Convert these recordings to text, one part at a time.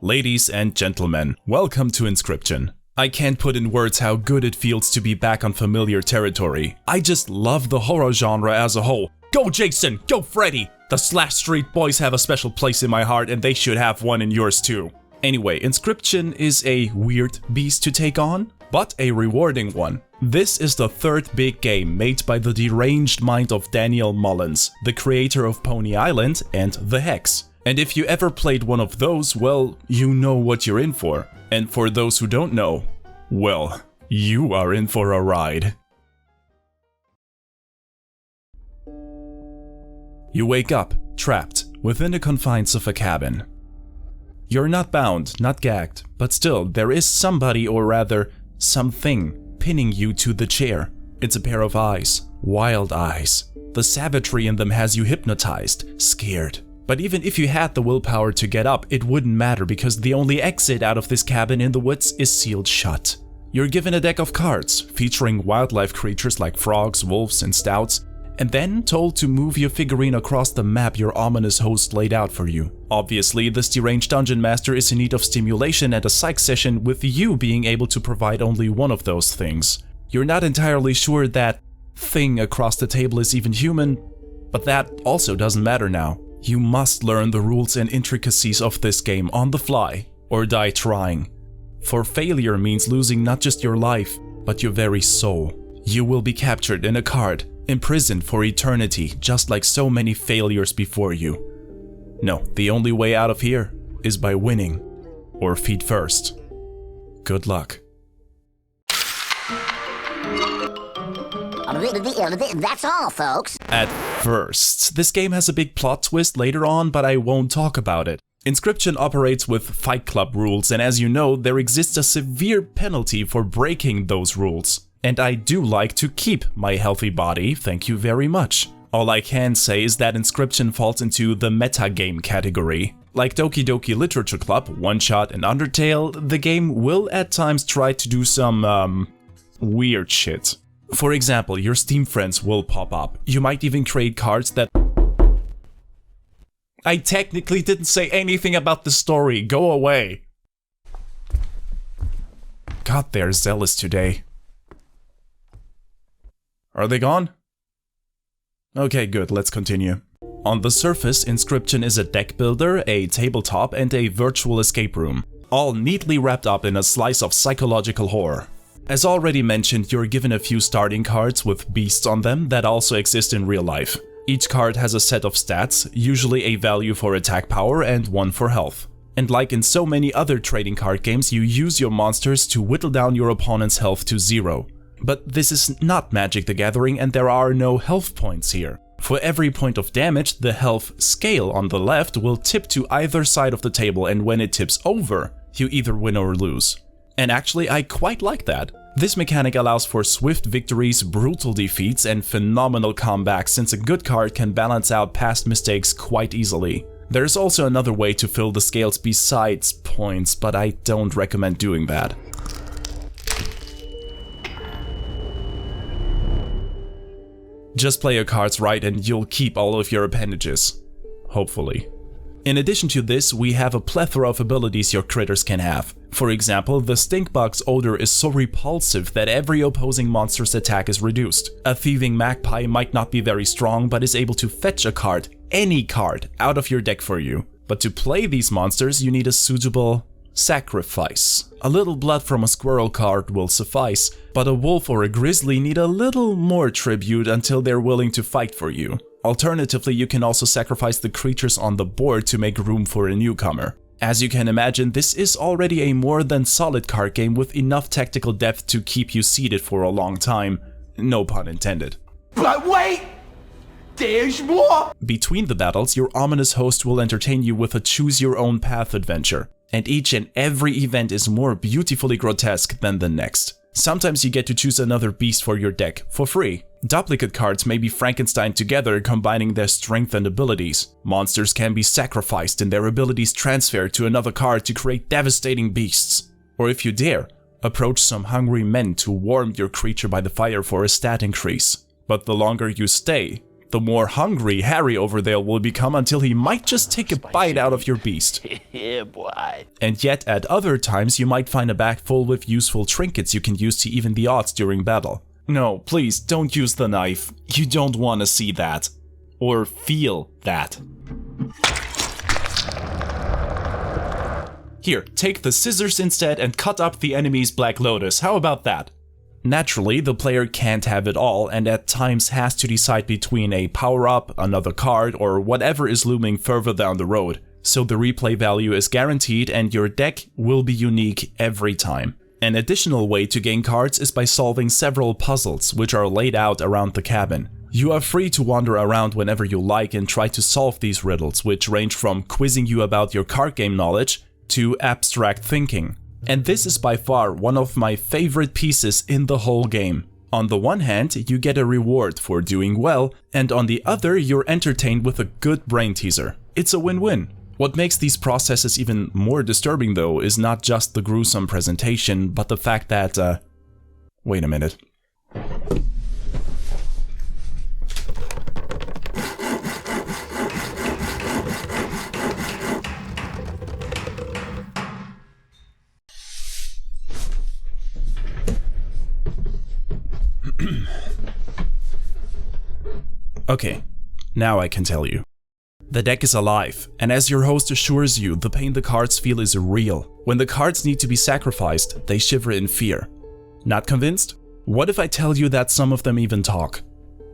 Ladies and gentlemen, welcome to Inscryption. I can't put in words how good it feels to be back on familiar territory. I just love the horror genre as a whole. Go Jason! Go Freddy! The Slash Street Boys have a special place in my heart and they should have one in yours too. Anyway, Inscryption is a weird beast to take on, but a rewarding one. This is the third big game made by the deranged mind of Daniel Mullins, the creator of Pony Island and The Hex. And if you ever played one of those, well, you know what you're in for. And for those who don't know, well, you are in for a ride. You wake up, trapped, within the confines of a cabin. You're not bound, not gagged, but still, there is somebody, or rather, something, pinning you to the chair. It's a pair of eyes, wild eyes. The savagery in them has you hypnotized, scared. But even if you had the willpower to get up, it wouldn't matter because the only exit out of this cabin in the woods is sealed shut. You're given a deck of cards, featuring wildlife creatures like frogs, wolves, and stouts, and then told to move your figurine across the map your ominous host laid out for you. Obviously, this deranged dungeon master is in need of stimulation and a psych session, with you being able to provide only one of those things. You're not entirely sure that thing across the table is even human, but that also doesn't matter now. You must learn the rules and intricacies of this game on the fly, or die trying. For failure means losing not just your life, but your very soul. You will be captured in a card, imprisoned for eternity, just like so many failures before you. No, the only way out of here is by winning, or feet first. Good luck. That's all, folks. At first, this game has a big plot twist later on, but I won't talk about it. Inscryption operates with Fight Club rules, and as you know, there exists a severe penalty for breaking those rules. And I do like to keep my healthy body, thank you very much. All I can say is that Inscryption falls into the metagame category. Like Doki Doki Literature Club, One Shot, and Undertale, the game will at times try to do some, weird shit. For example, your Steam friends will pop up. You might even create cards that... I technically didn't say anything about the story, go away. God, they're zealous today. Are they gone? Okay, good, let's continue. On the surface, Inscryption is a deck builder, a tabletop, and a virtual escape room, all neatly wrapped up in a slice of psychological horror. As already mentioned, you're given a few starting cards with beasts on them that also exist in real life. Each card has a set of stats, usually a value for attack power and one for health. And like in so many other trading card games, you use your monsters to whittle down your opponent's health to 0. But this is not Magic the Gathering and there are no health points here. For every point of damage, the health scale on the left will tip to either side of the table, and when it tips over, you either win or lose. And actually, I quite like that. This mechanic allows for swift victories, brutal defeats, and phenomenal comebacks, since a good card can balance out past mistakes quite easily. There's also another way to fill the scales besides points, but I don't recommend doing that. Just play your cards right and you'll keep all of your appendages. Hopefully. In addition to this, we have a plethora of abilities your critters can have. For example, the Stinkbug's odor is so repulsive that every opposing monster's attack is reduced. A Thieving Magpie might not be very strong, but is able to fetch a card, any card, out of your deck for you. But to play these monsters, you need a suitable sacrifice. A little blood from a squirrel card will suffice, but a wolf or a grizzly need a little more tribute until they're willing to fight for you. Alternatively, you can also sacrifice the creatures on the board to make room for a newcomer. As you can imagine, this is already a more than solid card game with enough tactical depth to keep you seated for a long time. No pun intended. But wait! There's more! Between the battles, your ominous host will entertain you with a choose-your-own-path adventure. And each and every event is more beautifully grotesque than the next. Sometimes you get to choose another beast for your deck, for free. Duplicate cards may be Frankenstein together, combining their strength and abilities. Monsters can be sacrificed and their abilities transferred to another card to create devastating beasts. Or if you dare, approach some hungry men to warm your creature by the fire for a stat increase. But the longer you stay, the more hungry Harry over there will become until he might just take a bite out of your beast. Yeah, boy. And yet at other times you might find a bag full with useful trinkets you can use to even the odds during battle. No, please don't use the knife. You don't want to see that. Or feel that. Here, take the scissors instead and cut up the enemy's Black Lotus. How about that? Naturally, the player can't have it all and at times has to decide between a power-up, another card, or whatever is looming further down the road. So the replay value is guaranteed and your deck will be unique every time. An additional way to gain cards is by solving several puzzles which are laid out around the cabin. You are free to wander around whenever you like and try to solve these riddles, which range from quizzing you about your card game knowledge to abstract thinking. And this is by far one of my favorite pieces in the whole game. On the one hand, you get a reward for doing well, and on the other, you're entertained with a good brain teaser. It's a win-win. What makes these processes even more disturbing though is not just the gruesome presentation, but the fact that, wait a minute. Okay, now I can tell you. The deck is alive, and as your host assures you, the pain the cards feel is real. When the cards need to be sacrificed, they shiver in fear. Not convinced? What if I tell you that some of them even talk?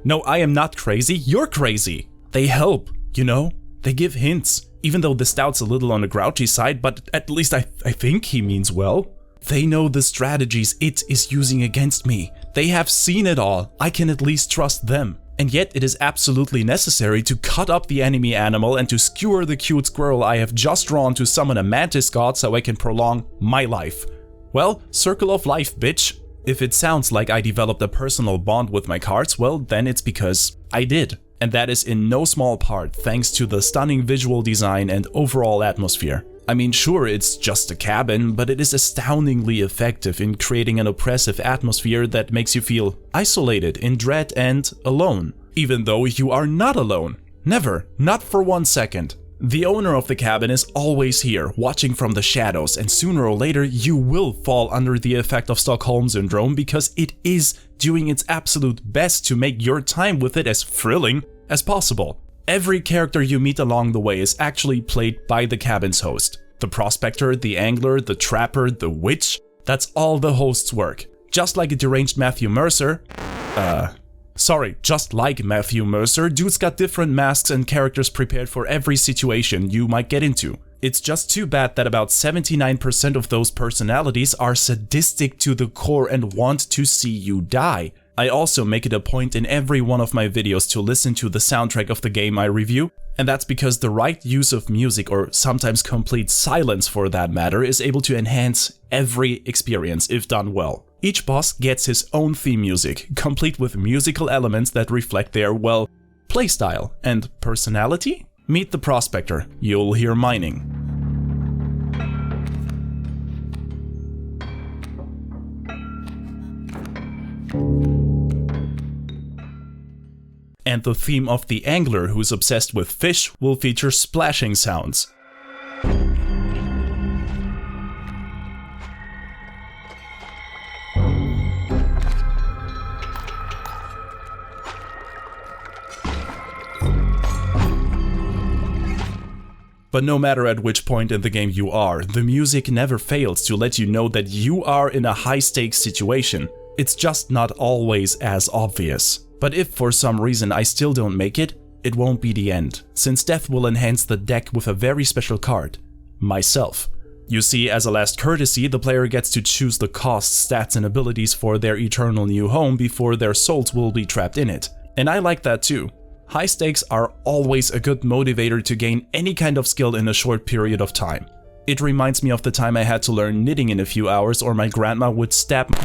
No, I am not crazy, you're crazy! They help, you know? They give hints, even though the stout's a little on the grouchy side, but at least I think he means well. They know the strategies it is using against me. They have seen it all, I can at least trust them. And yet it is absolutely necessary to cut up the enemy animal and to skewer the cute squirrel I have just drawn to summon a mantis god so I can prolong my life. Well, circle of life, bitch. If it sounds like I developed a personal bond with my cards, well, then it's because I did. And that is in no small part thanks to the stunning visual design and overall atmosphere. I mean, sure, it's just a cabin, but it is astoundingly effective in creating an oppressive atmosphere that makes you feel isolated, in dread, and alone. Even though you are not alone. Never, not for 1 second. The owner of the cabin is always here, watching from the shadows, and sooner or later you will fall under the effect of Stockholm Syndrome because it is doing its absolute best to make your time with it as thrilling as possible. Every character you meet along the way is actually played by the cabin's host. The prospector, the angler, the trapper, the witch, that's all the host's work. Just like a deranged Matthew Mercer, just like Matthew Mercer, dude's got different masks and characters prepared for every situation you might get into. It's just too bad that about 79% of those personalities are sadistic to the core and want to see you die. I also make it a point in every one of my videos to listen to the soundtrack of the game I review, and that's because the right use of music, or sometimes complete silence for that matter, is able to enhance every experience if done well. Each boss gets his own theme music, complete with musical elements that reflect their, well, playstyle and personality. Meet the prospector, you'll hear mining. And the theme of the angler who's obsessed with fish will feature splashing sounds. But no matter at which point in the game you are, the music never fails to let you know that you are in a high-stakes situation. It's just not always as obvious. But if for some reason I still don't make it, it won't be the end, since death will enhance the deck with a very special card, myself. You see, as a last courtesy, the player gets to choose the costs, stats and abilities for their eternal new home before their souls will be trapped in it. And I like that too. High stakes are always a good motivator to gain any kind of skill in a short period of time. It reminds me of the time I had to learn knitting in a few hours or my grandma would stab me.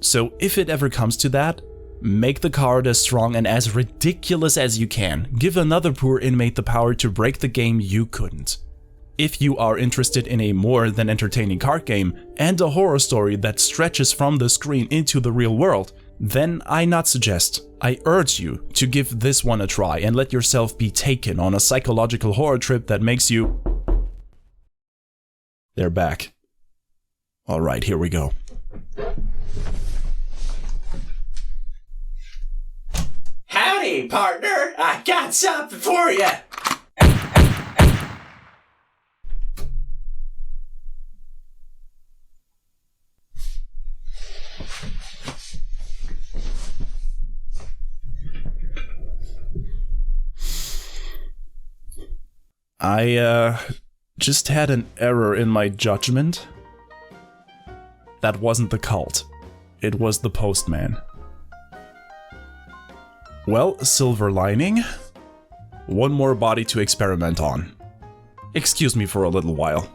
So if it ever comes to that, make the card as strong and as ridiculous as you can. Give another poor inmate the power to break the game you couldn't. If you are interested in a more than entertaining card game and a horror story that stretches from the screen into the real world, then I not suggest, I urge you to give this one a try and let yourself be taken on a psychological horror trip that makes you... They're back. Alright, here we go. Howdy, partner! I got something for you! I, just had an error in my judgment. That wasn't the cult. It was the postman. Well, silver lining. One more body to experiment on. Excuse me for a little while.